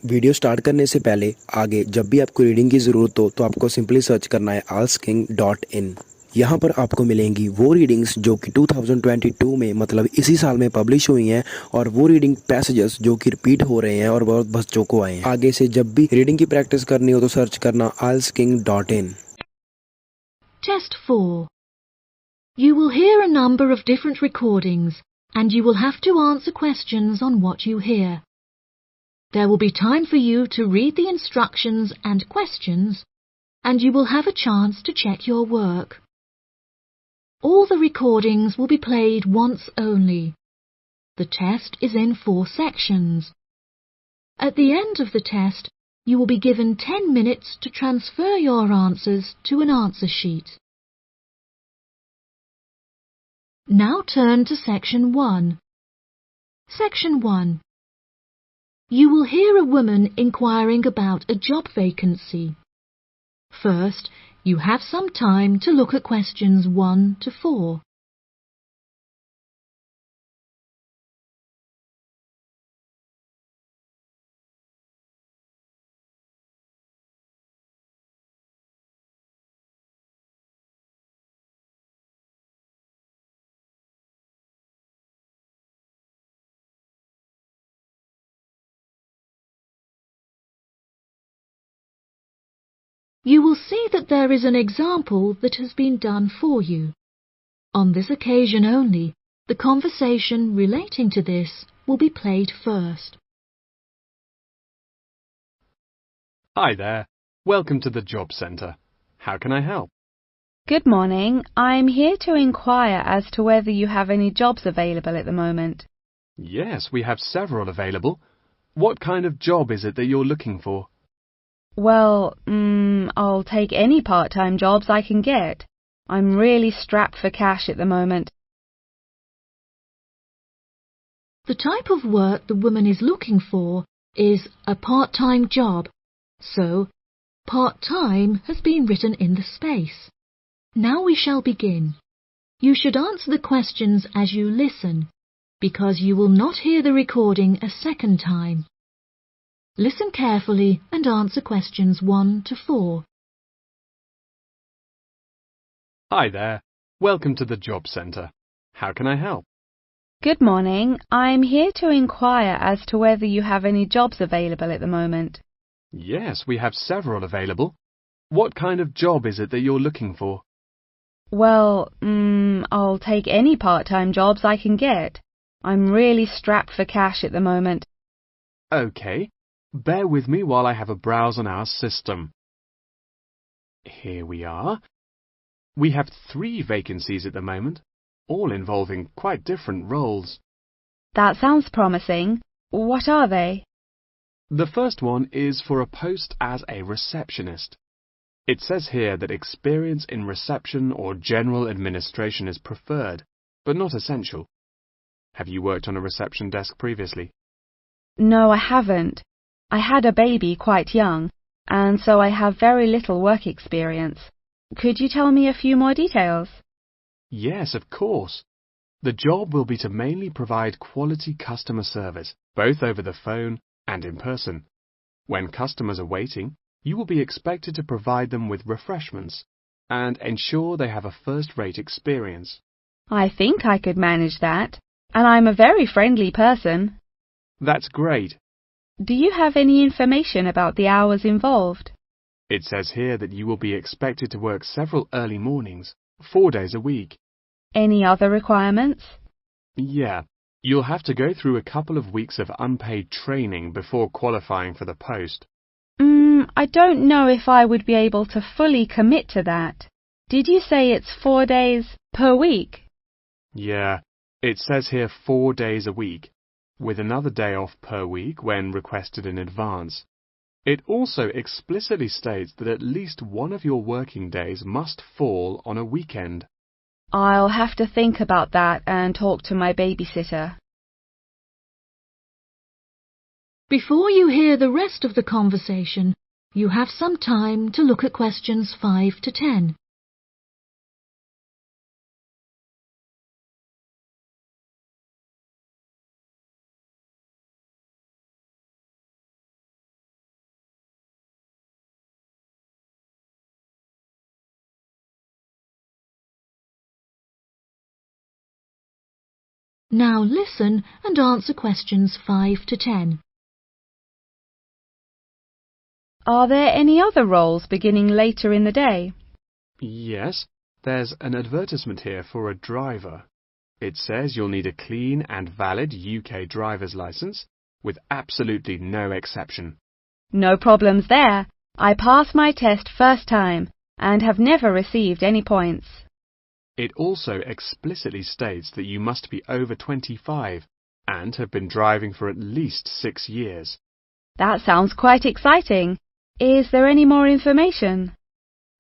Video start करने से पहले आगे जब भी आपको रीडिंग की ज़रूरत हो तो आपको सिंपली सर्च करना है ieltsking.in। यहाँ पर आपको मिलेंगी वो रीडिंग्स जो कि 2022 में मतलब इसी साल में पब्लिश हुई हैं और वो रीडिंग पैसेजेस जो कि रिपीट हो रहे हैं और बहुत बच्चों को आए हैं। आगे से जब भी रीडिंग की प्रैक्टिस करनी हो तो सर्च करना ieltsking.in। Test 4. You will hear a number of different recordings and you will have to answer questions on what you hear. There will be time for you to read the instructions and questions, and you will have a chance to check your work. All the recordings will be played once only. The test is in 4 sections. At the end of the test, you will be given 10 minutes to transfer your answers to an answer sheet. Now turn to Section 1. Section 1. You will hear a woman inquiring about a job vacancy. First, you have some time to look at questions 1 to 4. You will see that there is an example that has been done for you. On this occasion only, the conversation relating to this will be played first. Hi there. Welcome to the Job Centre. How can I help? Good morning. I'm here to inquire as to whether you have any jobs available at the moment. Yes, we have several available. What kind of job is it that you're looking for? Well, I'll take any part-time jobs I can get. I'm really strapped for cash at the moment. The type of work the woman is looking for is a part-time job, so part-time has been written in the space. Now we shall begin. You should answer the questions as you listen, because you will not hear the recording a second time. Listen carefully and answer questions 1 to 4. Hi there. Welcome to the Job Centre. How can I help? Good morning. I'm here to inquire as to whether you have any jobs available at the moment. Yes, we have several available. What kind of job is it that you're looking for? Well, I'll take any part-time jobs I can get. I'm really strapped for cash at the moment. OK. Bear with me while I have a browse on our system. Here we are. We have 3 vacancies at the moment, all involving quite different roles. That sounds promising. What are they? The first one is for a post as a receptionist. It says here that experience in reception or general administration is preferred, but not essential. Have you worked on a reception desk previously? No, I haven't. I had a baby quite young, and so I have very little work experience. Could you tell me a few more details? Yes, of course. The job will be to mainly provide quality customer service, both over the phone and in person. When customers are waiting, you will be expected to provide them with refreshments and ensure they have a first-rate experience. I think I could manage that, and I'm a very friendly person. That's great. Do you have any information about the hours involved? It says here that you will be expected to work several early mornings, 4 days a week. Any other requirements? Yeah, you'll have to go through a couple of weeks of unpaid training before qualifying for the post. I don't know if I would be able to fully commit to that. Did you say it's 4 days per week? Yeah, it says here 4 days a week, with another day off per week when requested in advance. It also explicitly states that at least one of your working days must fall on a weekend. I'll have to think about that and talk to my babysitter. Before you hear the rest of the conversation, you have some time to look at questions 5 to 10. Now listen and answer questions 5 to 10. Are there any other roles beginning later in the day? Yes, there's an advertisement here for a driver. It says you'll need a clean and valid UK driver's licence, with absolutely no exception. No problems there. I passed my test first time and have never received any points. It also explicitly states that you must be over 25 and have been driving for at least 6 years. That sounds quite exciting. Is there any more information?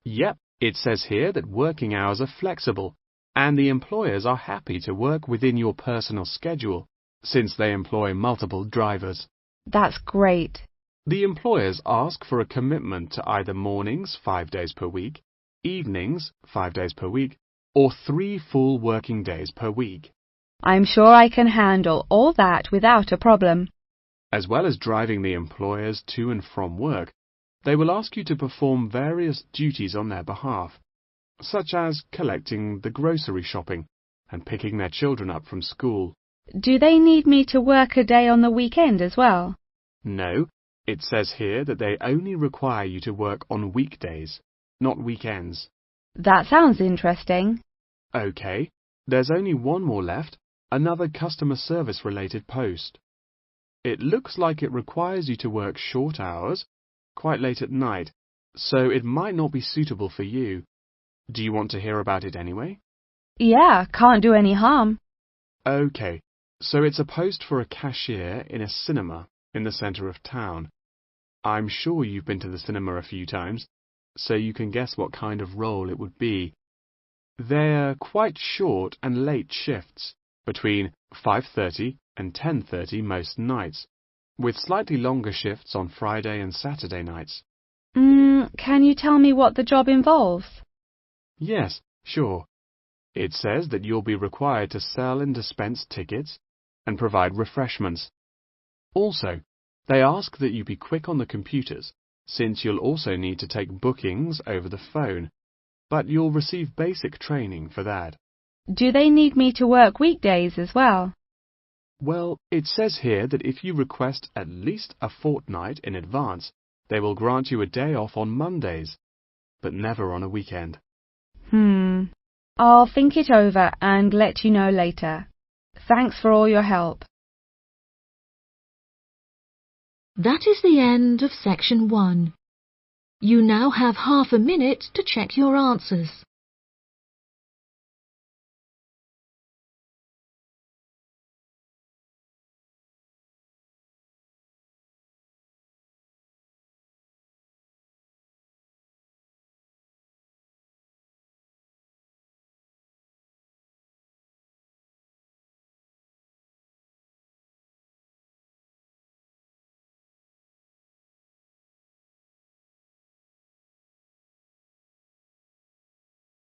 Yep, it says here that working hours are flexible and the employers are happy to work within your personal schedule since they employ multiple drivers. That's great. The employers ask for a commitment to either mornings 5 days per week, evenings 5 days per week, or 3 full working days per week. I'm sure I can handle all that without a problem. As well as driving the employers to and from work, they will ask you to perform various duties on their behalf, such as collecting the grocery shopping and picking their children up from school. Do they need me to work a day on the weekend as well? No, it says here that they only require you to work on weekdays, not weekends. That sounds interesting. OK, there's only one more left, another customer service related post. It looks like it requires you to work short hours, quite late at night, so it might not be suitable for you. Do you want to hear about it anyway? Yeah, can't do any harm. OK, so it's a post for a cashier in a cinema in the centre of town. I'm sure you've been to the cinema a few times, so you can guess what kind of role it would be. They're quite short and late shifts, between 5:30 and 10:30 most nights, with slightly longer shifts on Friday and Saturday nights. Can you tell me what the job involves? Yes, sure. It says that you'll be required to sell and dispense tickets and provide refreshments. Also, they ask that you be quick on the computers, since you'll also need to take bookings over the phone, but you'll receive basic training for that. Do they need me to work weekdays as well? Well, it says here that if you request at least a fortnight in advance, they will grant you a day off on Mondays, but never on a weekend. I'll think it over and let you know later. Thanks for all your help. That is the end of section 1. You now have half a minute to check your answers.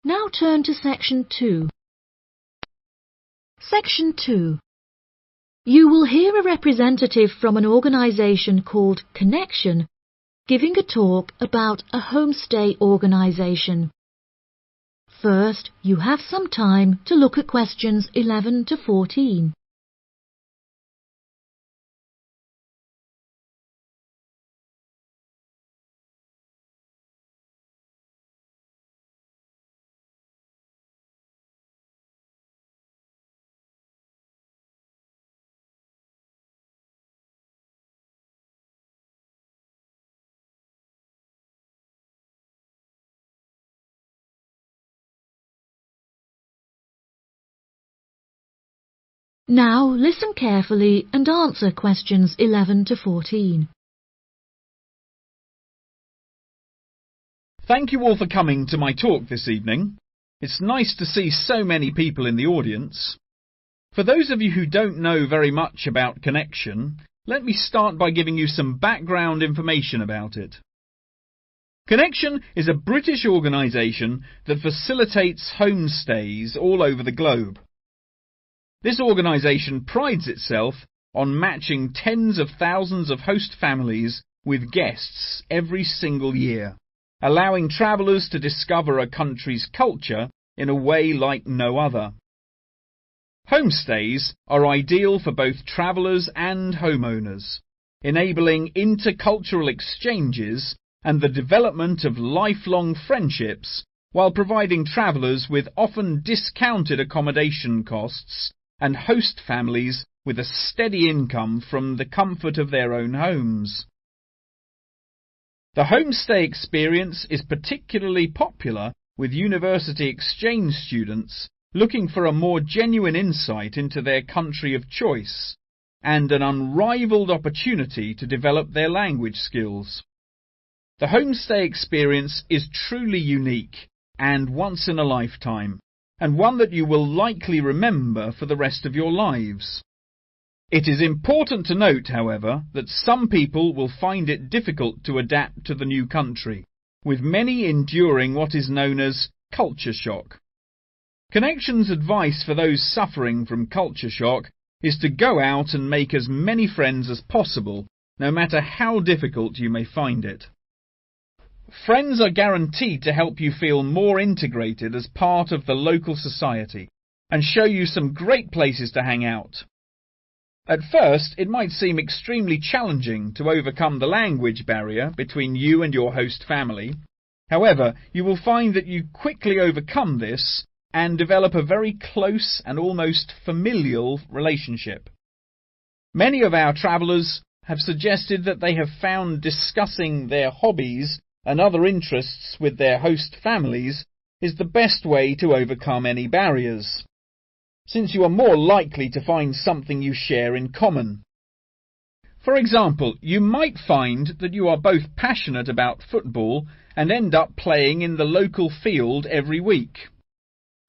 Now turn to section 2. Section 2. You will hear a representative from an organisation called Connection giving a talk about a homestay organisation. First, you have some time to look at questions 11 to 14. Now listen carefully and answer questions 11 to 14. Thank you all for coming to my talk this evening. It's nice to see so many people in the audience. For those of you who don't know very much about Connection, let me start by giving you some background information about it. Connection is a British organisation that facilitates homestays all over the globe. This organisation prides itself on matching tens of thousands of host families with guests every single year, allowing travellers to discover a country's culture in a way like no other. Homestays are ideal for both travellers and homeowners, enabling intercultural exchanges and the development of lifelong friendships while providing travellers with often discounted accommodation costs and host families with a steady income from the comfort of their own homes. The homestay experience is particularly popular with university exchange students looking for a more genuine insight into their country of choice and an unrivaled opportunity to develop their language skills. The homestay experience is truly unique and once in a lifetime, and one that you will likely remember for the rest of your lives. It is important to note, however, that some people will find it difficult to adapt to the new country, with many enduring what is known as culture shock. Connection's advice for those suffering from culture shock is to go out and make as many friends as possible, no matter how difficult you may find it. Friends are guaranteed to help you feel more integrated as part of the local society and show you some great places to hang out. At first, it might seem extremely challenging to overcome the language barrier between you and your host family. However, you will find that you quickly overcome this and develop a very close and almost familial relationship. Many of our travellers have suggested that they have found discussing their hobbies and other interests with their host families is the best way to overcome any barriers, since you are more likely to find something you share in common. For example, you might find that you are both passionate about football and end up playing in the local field every week.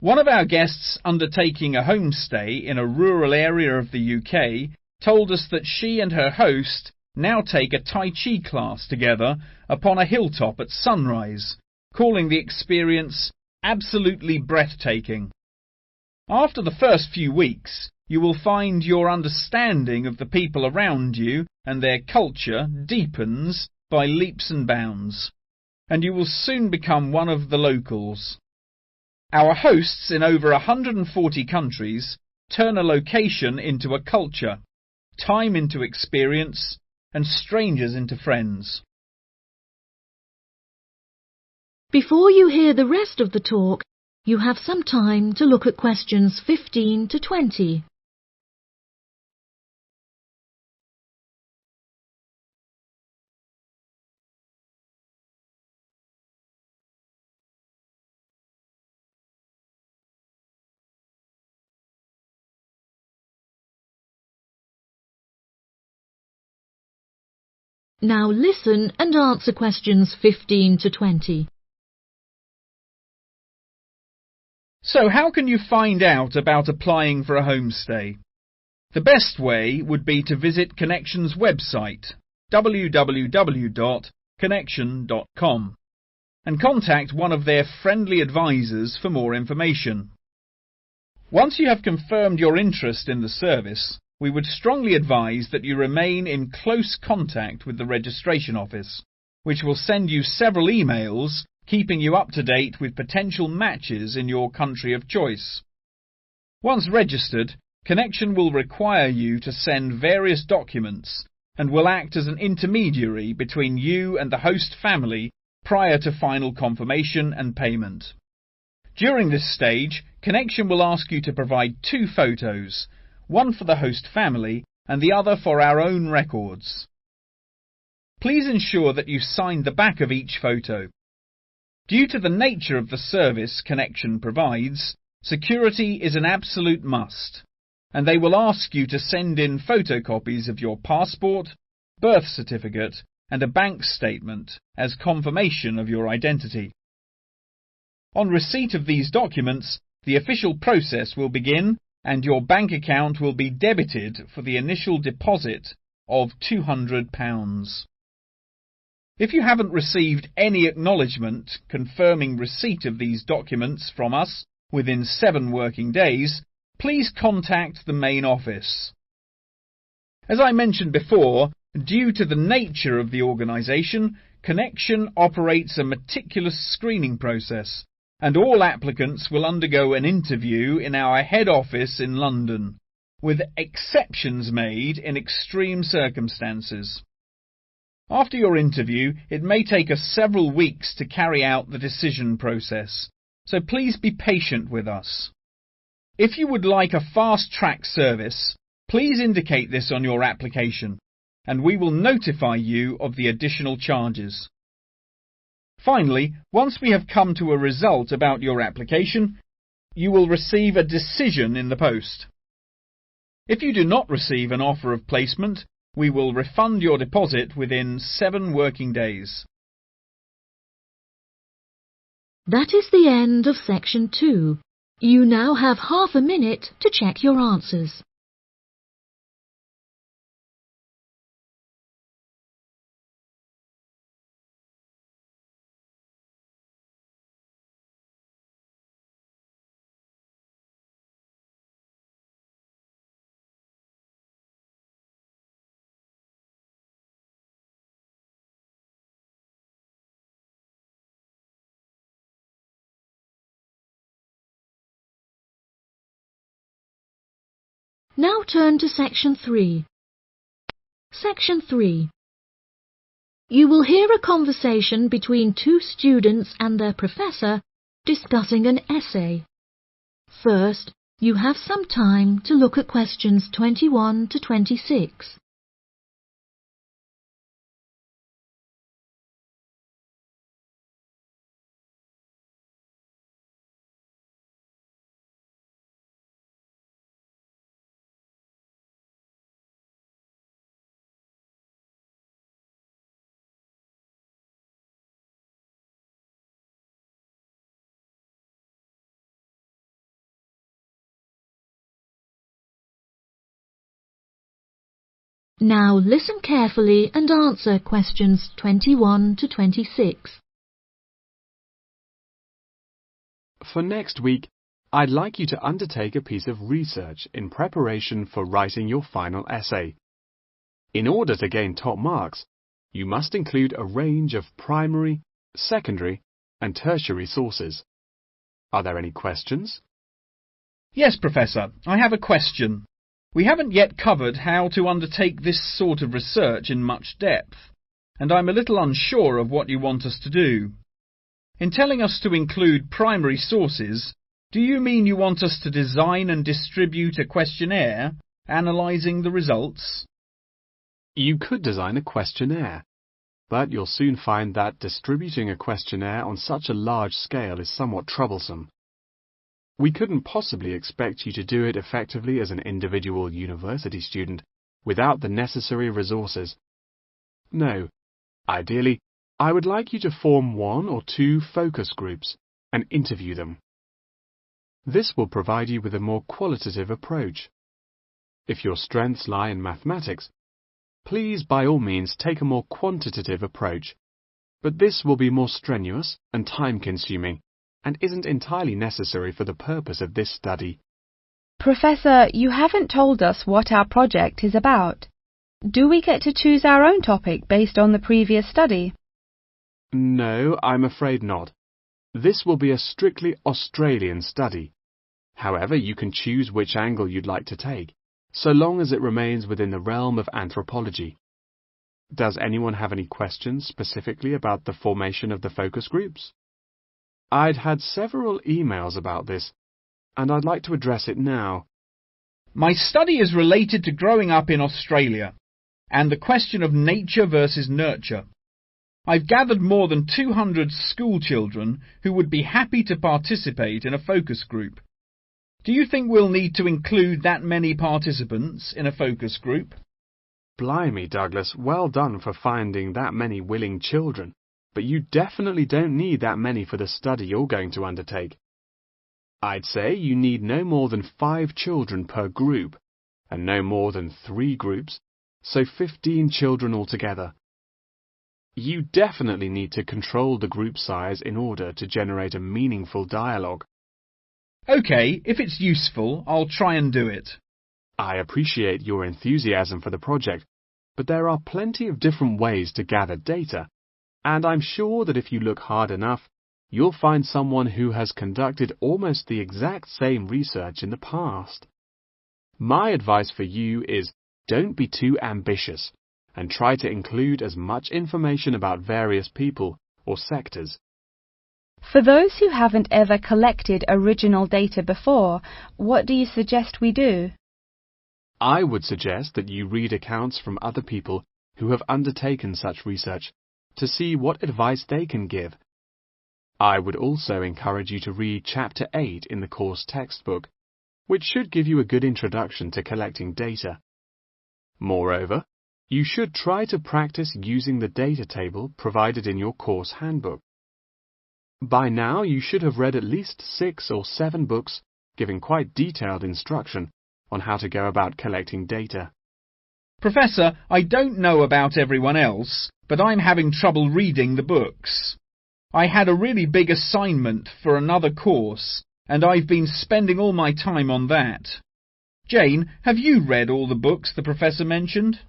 One of our guests undertaking a homestay in a rural area of the UK told us that she and her host now take a Tai Chi class together upon a hilltop at sunrise, calling the experience absolutely breathtaking. After the first few weeks, you will find your understanding of the people around you and their culture deepens by leaps and bounds, and you will soon become one of the locals. Our hosts in over 140 countries turn a location into a culture, time into experience, and strangers into friends. Before you hear the rest of the talk, you have some time to look at questions 15 to 20. Now listen and answer questions 15 to 20. So how can you find out about applying for a homestay? The best way would be to visit Connection's website, www.connection.com, and contact one of their friendly advisors for more information. Once you have confirmed your interest in the service, we would strongly advise that you remain in close contact with the registration office, which will send you several emails keeping you up to date with potential matches in your country of choice. Once registered, Connection will require you to send various documents and will act as an intermediary between you and the host family prior to final confirmation and payment. During this stage, Connection will ask you to provide 2 photos, one for the host family and the other for our own records. Please ensure that you sign the back of each photo. Due to the nature of the service Connection provides, security is an absolute must, and they will ask you to send in photocopies of your passport, birth certificate, and a bank statement as confirmation of your identity. On receipt of these documents, the official process will begin and your bank account will be debited for the initial deposit of £200. If you haven't received any acknowledgement confirming receipt of these documents from us within 7 working days, please contact the main office. As I mentioned before, due to the nature of the organisation, Connection operates a meticulous screening process and all applicants will undergo an interview in our head office in London, with exceptions made in extreme circumstances. After your interview, it may take us several weeks to carry out the decision process, so please be patient with us. If you would like a fast-track service, please indicate this on your application, and we will notify you of the additional charges. Finally, once we have come to a result about your application, you will receive a decision in the post. If you do not receive an offer of placement, we will refund your deposit within 7 working days. That is the end of section 2. You now have half a minute to check your answers. Now turn to section 3. Section 3. You will hear a conversation between 2 students and their professor discussing an essay. First, you have some time to look at questions 21 to 26. Now listen carefully and answer questions 21 to 26. For next week, I'd like you to undertake a piece of research in preparation for writing your final essay. In order to gain top marks, you must include a range of primary, secondary, and tertiary sources. Are there any questions? Yes, Professor, I have a question. We haven't yet covered how to undertake this sort of research in much depth, and I'm a little unsure of what you want us to do. In telling us to include primary sources, do you mean you want us to design and distribute a questionnaire, analysing the results? You could design a questionnaire, but you'll soon find that distributing a questionnaire on such a large scale is somewhat troublesome. We couldn't possibly expect you to do it effectively as an individual university student without the necessary resources. No, ideally, I would like you to form 1 or 2 focus groups and interview them. This will provide you with a more qualitative approach. If your strengths lie in mathematics, please by all means take a more quantitative approach, but this will be more strenuous and time-consuming, and isn't entirely necessary for the purpose of this study. Professor, you haven't told us what our project is about. Do we get to choose our own topic based on the previous study? No, I'm afraid not. This will be a strictly Australian study. However, you can choose which angle you'd like to take, so long as it remains within the realm of anthropology. Does anyone have any questions specifically about the formation of the focus groups? I'd had several emails about this, and I'd like to address it now. My study is related to growing up in Australia, and the question of nature versus nurture. I've gathered more than 200 school children who would be happy to participate in a focus group. Do you think we'll need to include that many participants in a focus group? Blimey, Douglas, well done for finding that many willing children. But you definitely don't need that many for the study you're going to undertake. I'd say you need no more than 5 children per group, and no more than 3 groups, so 15 children altogether. You definitely need to control the group size in order to generate a meaningful dialogue. OK, if it's useful, I'll try and do it. I appreciate your enthusiasm for the project, but there are plenty of different ways to gather data. And I'm sure that if you look hard enough, you'll find someone who has conducted almost the exact same research in the past. My advice for you is don't be too ambitious and try to include as much information about various people or sectors. For those who haven't ever collected original data before, what do you suggest we do? I would suggest that you read accounts from other people who have undertaken such research to see what advice they can give. I would also encourage you to read Chapter 8 in the course textbook, which should give you a good introduction to collecting data. Moreover, you should try to practice using the data table provided in your course handbook. By now, you should have read at least 6 or 7 books giving quite detailed instruction on how to go about collecting data. Professor, I don't know about everyone else, but I'm having trouble reading the books. I had a really big assignment for another course, and I've been spending all my time on that. Jane, have you read all the books the professor mentioned?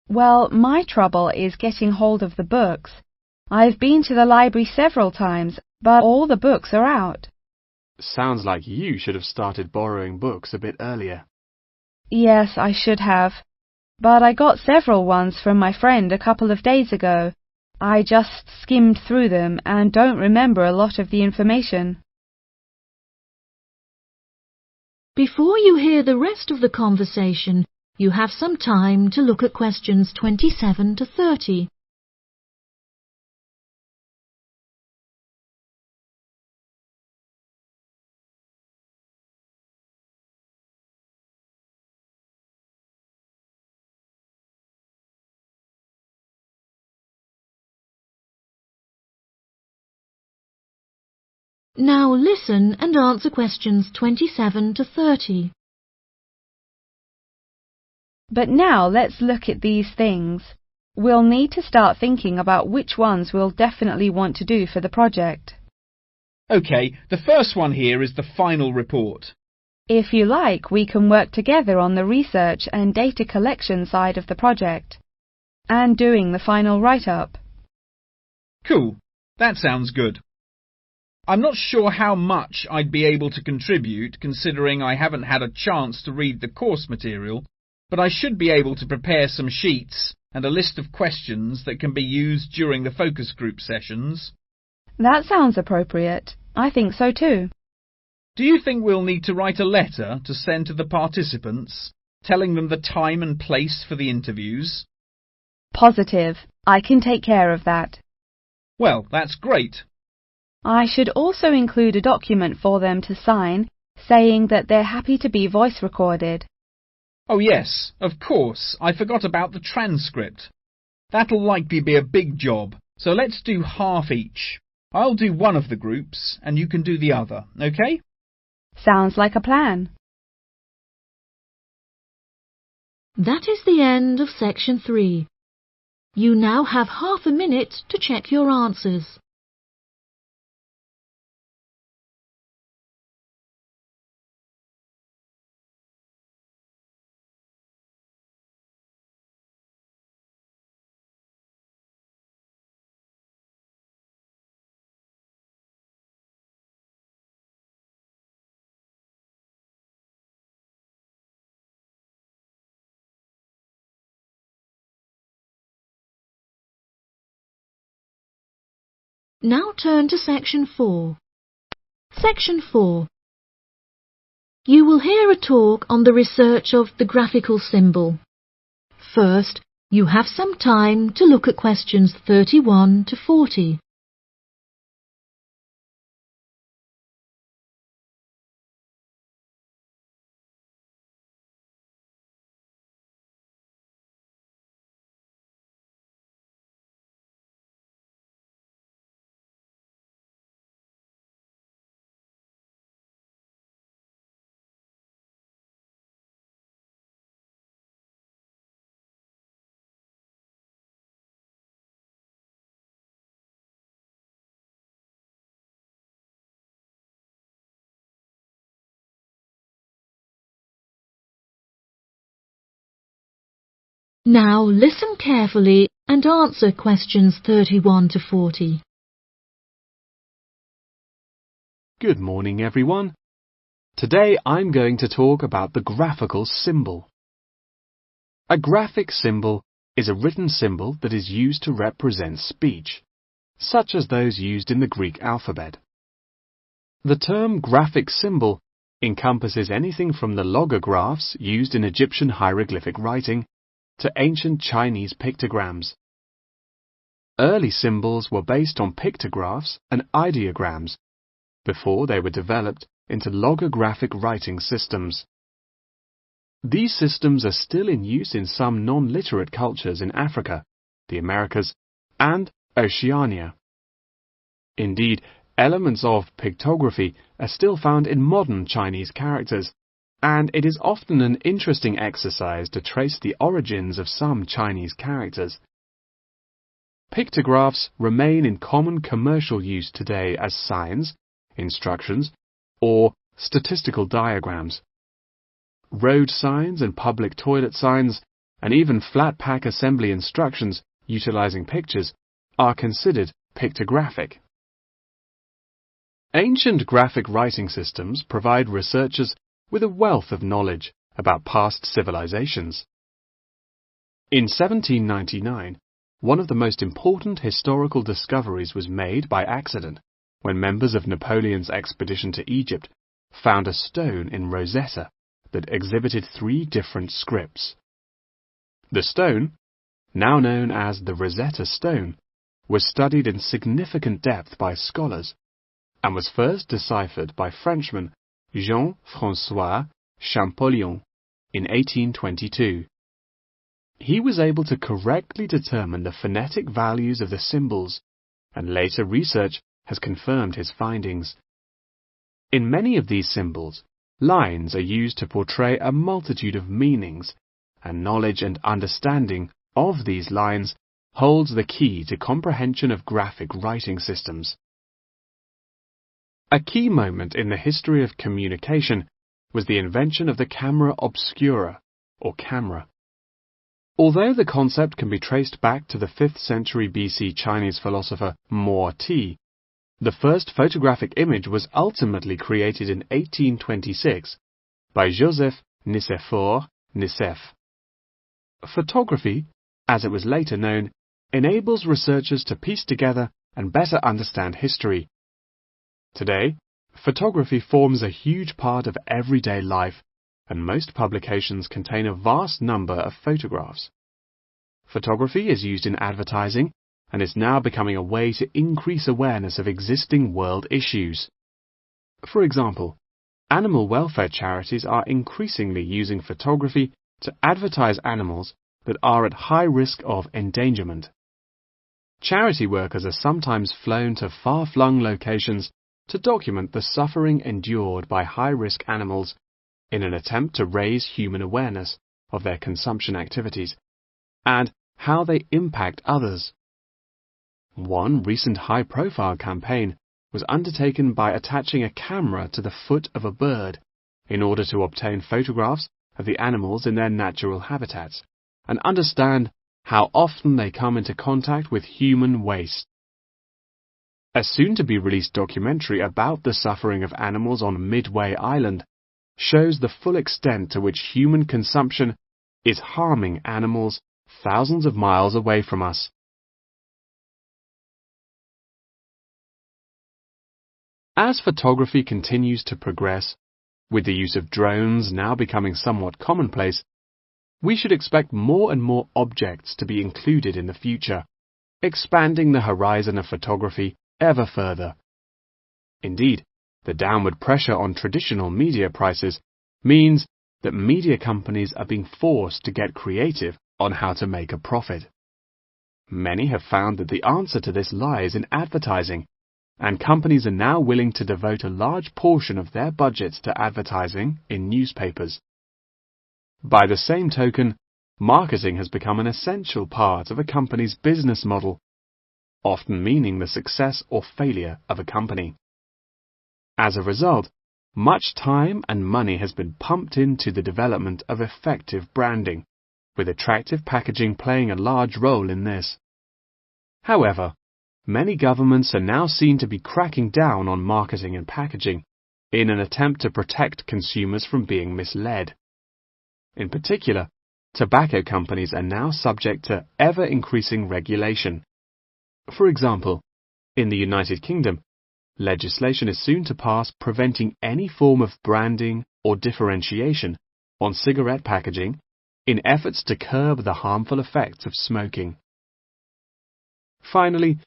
Well, my trouble is getting hold of the books. I've been to the library several times, but all the books are out. Sounds like you should have started borrowing books a bit earlier. Yes, I should have. But I got several ones from my friend a couple of days ago. I just skimmed through them and don't remember a lot of the information. Before you hear the rest of the conversation, you have some time to look at questions 27 to 30. Now listen and answer questions 27 to 30. But now let's look at these things. We'll need to start thinking about which ones we'll definitely want to do for the project. OK, the first one here is the final report. If you like, we can work together on the research and data collection side of the project, and doing the final write-up. Cool, that sounds good. I'm not sure how much I'd be able to contribute, considering I haven't had a chance to read the course material, but I should be able to prepare some sheets and a list of questions that can be used during the focus group sessions. That sounds appropriate. I think so too. Do you think we'll need to write a letter to send to the participants, telling them the time and place for the interviews? Positive. I can take care of that. Well, that's great. I should also include a document for them to sign, saying that they're happy to be voice recorded. Oh yes, of course, I forgot about the transcript. That'll likely be a big job, so let's do half each. I'll do one of the groups, and you can do the other, OK? Sounds like a plan. That is the end of section 3. You now have half a minute to check your answers. Now turn to section 4. Section 4. You will hear a talk on the research of the graphical symbol. First, you have some time to look at questions 31 to 40. Now listen carefully and answer questions 31 to 40. Good morning, everyone. Today I'm going to talk about the graphical symbol. A graphic symbol is a written symbol that is used to represent speech, such as those used in the Greek alphabet. The term graphic symbol encompasses anything from the logographs used in Egyptian hieroglyphic writing to ancient Chinese pictograms. Early symbols were based on pictographs and ideograms before they were developed into logographic writing systems. These systems are still in use in some non-literate cultures in Africa, the Americas, and Oceania. Indeed, elements of pictography are still found in modern Chinese characters, and it is often an interesting exercise to trace the origins of some Chinese characters. Pictographs remain in common commercial use today as signs, instructions, or statistical diagrams. Road signs and public toilet signs, and even flat pack assembly instructions utilizing pictures, are considered pictographic. Ancient graphic writing systems provide researchers with a wealth of knowledge about past civilizations. In 1799, one of the most important historical discoveries was made by accident when members of Napoleon's expedition to Egypt found a stone in Rosetta that exhibited 3 different scripts. The stone, now known as the Rosetta Stone, was studied in significant depth by scholars and was first deciphered by Frenchman Jean-François Champollion in 1822. He was able to correctly determine the phonetic values of the symbols, and later research has confirmed his findings. In many of these symbols, lines are used to portray a multitude of meanings, and knowledge and understanding of these lines holds the key to comprehension of graphic writing systems. A key moment in the history of communication was the invention of the camera obscura, or camera. Although the concept can be traced back to the 5th century BC Chinese philosopher Mo Ti, the first photographic image was ultimately created in 1826 by Joseph Nicéphore Nicéph. Photography, as it was later known, enables researchers to piece together and better understand history. Today, photography forms a huge part of everyday life, and most publications contain a vast number of photographs. Photography is used in advertising and is now becoming a way to increase awareness of existing world issues. For example, animal welfare charities are increasingly using photography to advertise animals that are at high risk of endangerment. Charity workers are sometimes flown to far-flung locations to document the suffering endured by high-risk animals in an attempt to raise human awareness of their consumption activities and how they impact others. One recent high-profile campaign was undertaken by attaching a camera to the foot of a bird in order to obtain photographs of the animals in their natural habitats and understand how often they come into contact with human waste. A soon-to-be-released documentary about the suffering of animals on Midway Island shows the full extent to which human consumption is harming animals thousands of miles away from us. As photography continues to progress, with the use of drones now becoming somewhat commonplace, we should expect more and more objects to be included in the future, expanding the horizon of photography ever further. Indeed, the downward pressure on traditional media prices means that media companies are being forced to get creative on how to make a profit. Many have found that the answer to this lies in advertising, and companies are now willing to devote a large portion of their budgets to advertising in newspapers. By the same token, marketing has become an essential part of a company's business model, often meaning the success or failure of a company. As a result, much time and money has been pumped into the development of effective branding, with attractive packaging playing a large role in this. However, many governments are now seen to be cracking down on marketing and packaging in an attempt to protect consumers from being misled. In particular, tobacco companies are now subject to ever-increasing regulation. For example, in the United Kingdom, legislation is soon to pass preventing any form of branding or differentiation on cigarette packaging in efforts to curb the harmful effects of smoking. Finally,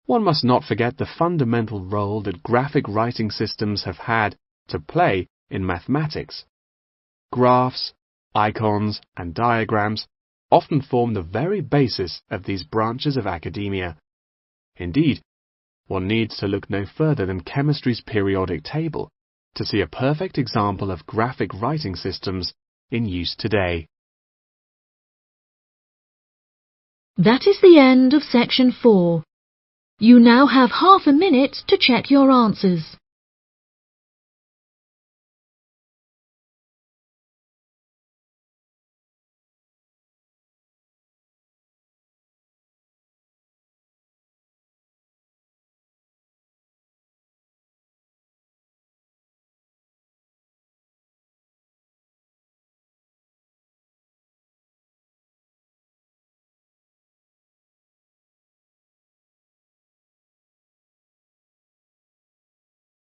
one must not forget the fundamental role that graphic writing systems have had to play in mathematics. Graphs, icons, and diagrams often form the very basis of these branches of academia. Indeed, one needs to look no further than chemistry's periodic table to see a perfect example of graphic writing systems in use today. That is the end of section 4. You now have half a minute to check your answers.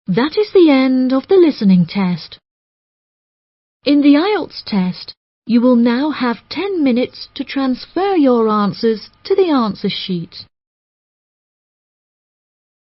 That is the end of the listening test. In the IELTS test, you will now have 10 minutes to transfer your answers to the answer sheet.